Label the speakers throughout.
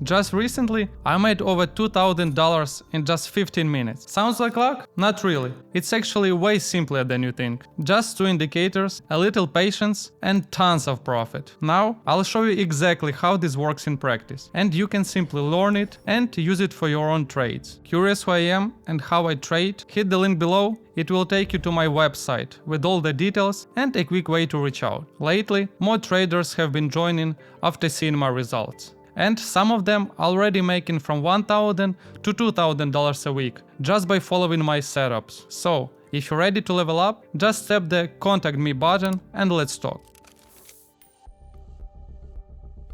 Speaker 1: Just recently, I made over $2,000 in just 15 minutes. Sounds like luck? Not really. It's actually way simpler than you think. Just 2 indicators, a little patience, and tons of profit. Now, I'll show you exactly how this works in practice, and you can simply learn it and use it for your own trades. Curious who I am and how I trade? Hit the link below. It will take you to my website with all the details and a quick way to reach out. Lately, more traders have been joining after seeing my results. And some of them already making from $1,000 to $2,000 a week just by following my setups. So, if you're ready to level up, just tap the contact me button and let's talk.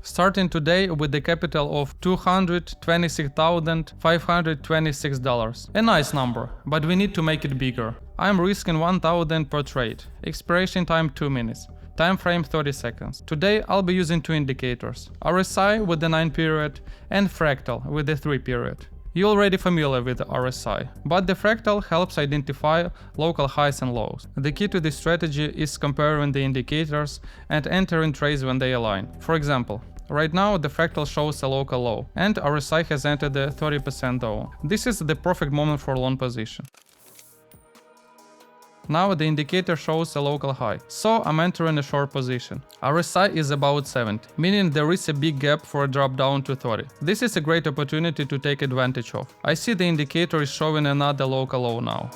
Speaker 1: Starting today with the capital of $226,526. A nice number, but we need to make it bigger. I'm risking $1,000 per trade. Expiration time 2 minutes. Time frame 30 seconds. Today I'll be using 2 indicators, RSI with the 9 period and Fractal with the 3 period. You're already familiar with the RSI, but the Fractal helps identify local highs and lows. The key to this strategy is comparing the indicators and entering trades when they align. For example, right now the Fractal shows a local low and RSI has entered the 30% zone. This is the perfect moment for a long position. Now the indicator shows a local high, so I'm entering a short position. RSI is about 70, meaning there is a big gap for a drop down to 30. This is a great opportunity to take advantage of. I see the indicator is showing another local low now.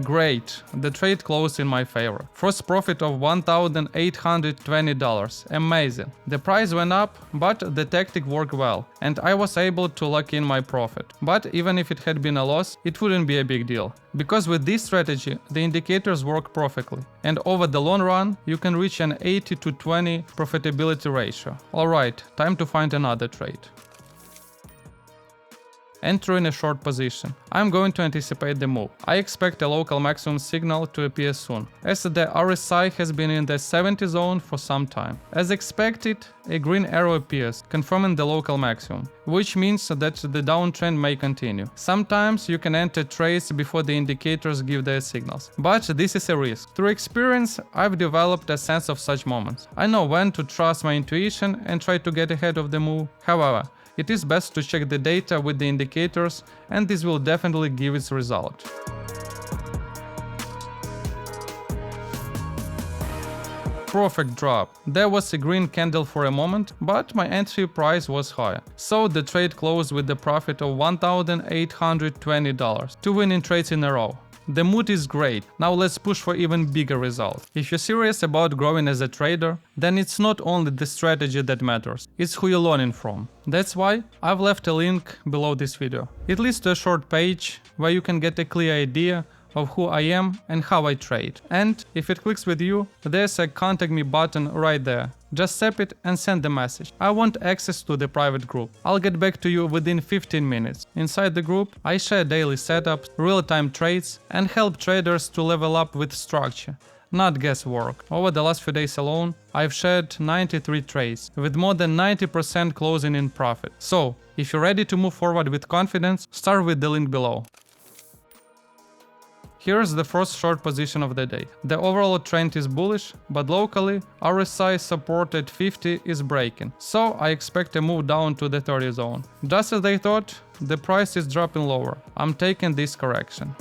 Speaker 1: Great, the trade closed in my favor. First profit of $1,820, amazing. The price went up, but the tactic worked well, and I was able to lock in my profit. But even if it had been a loss, it wouldn't be a big deal. Because with this strategy, the indicators work perfectly, and over the long run, you can reach an 80 to 20 profitability ratio. Alright, time to find another trade. Entering a short position. I'm going to anticipate the move. I expect a local maximum signal to appear soon, as the RSI has been in the 70 zone for some time. As expected, a green arrow appears, confirming the local maximum, which means that the downtrend may continue. Sometimes you can enter trades before the indicators give their signals, but this is a risk. Through experience, I've developed a sense of such moments. I know when to trust my intuition and try to get ahead of the move. However, it is best to check the data with the indicators, and this will definitely give its result. Perfect drop. There was a green candle for a moment, but my entry price was higher. So the trade closed with the profit of $1,820, 2 winning trades in a row. The mood is great, now let's push for even bigger results. If you're serious about growing as a trader, then it's not only the strategy that matters, it's who you're learning from. That's why I've left a link below this video. It leads to a short page where you can get a clear idea of who I am and how I trade. And if it clicks with you, there's a contact me button right there. Just tap it and send the message. I want access to the private group. I'll get back to you within 15 minutes. Inside the group, I share daily setups, real-time trades, and help traders to level up with structure, not guesswork. Over the last few days alone, I've shared 93 trades, with more than 90% closing in profit. So, if you're ready to move forward with confidence, start with the link below. Here's the first short position of the day. The overall trend is bullish, but locally, RSI support at 50 is breaking, so I expect a move down to the 30 zone. Just as I thought, the price is dropping lower. I'm taking this correction.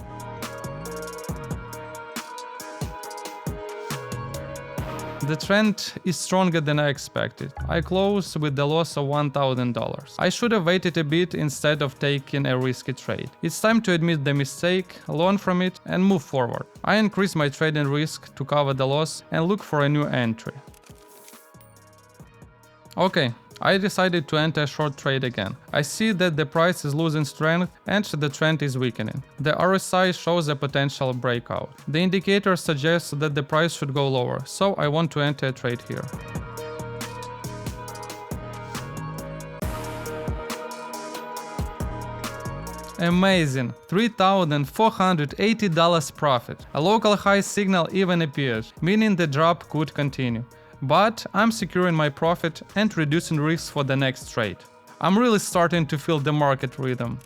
Speaker 1: The trend is stronger than I expected. I closed with the loss of $1,000. I should have waited a bit instead of taking a risky trade. It's time to admit the mistake, learn from it, and move forward. I increased my trading risk to cover the loss and look for a new entry. Okay, I decided to enter a short trade again. I see that the price is losing strength and the trend is weakening. The RSI shows a potential breakout. The indicator suggests that the price should go lower, so I want to enter a trade here. Amazing! $3,480 profit. A local high signal even appears, meaning the drop could continue. But I'm securing my profit and reducing risks for the next trade. I'm really starting to feel the market rhythm.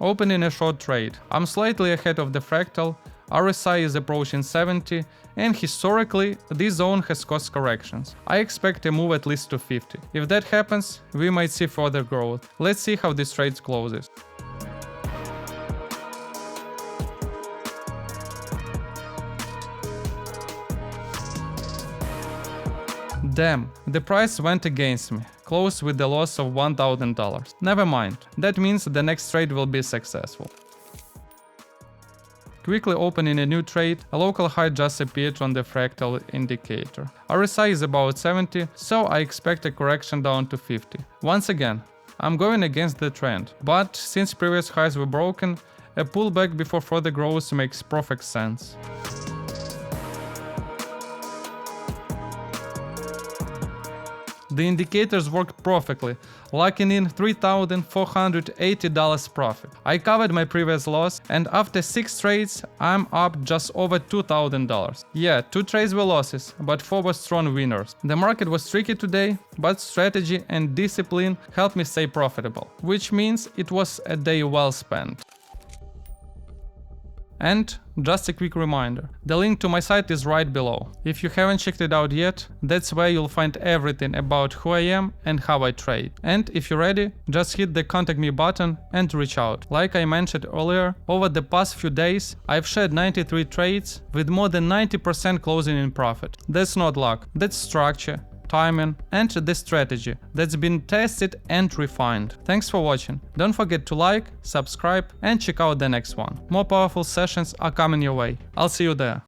Speaker 1: Opening a short trade. I'm slightly ahead of the Fractal, RSI is approaching 70, and historically, this zone has caused corrections. I expect a move at least to 50. If that happens, we might see further growth. Let's see how this trade closes. Damn, the price went against me, closed with the loss of $1,000. Never mind, that means the next trade will be successful. Quickly opening a new trade, a local high just appeared on the Fractal indicator. RSI is about 70, so I expect a correction down to 50. Once again, I'm going against the trend, but since previous highs were broken, a pullback before further growth makes perfect sense. The indicators worked perfectly, locking in $3,480 profit. I covered my previous loss, and after 6 trades, I'm up just over $2,000. Yeah, 2 trades were losses, but 4 were strong winners. The market was tricky today, but strategy and discipline helped me stay profitable, which means it was a day well spent. And just a quick reminder, the link to my site is right below. If you haven't checked it out yet, that's where you'll find everything about who I am and how I trade. And if you're ready, just hit the contact me button and reach out. Like I mentioned earlier, over the past few days, I've shared 93 trades with more than 90% closing in profit. That's not luck, that's structure, timing, and the strategy that's been tested and refined. Thanks for watching. Don't forget to like, subscribe, and check out the next one. More powerful sessions are coming your way. I'll see you there.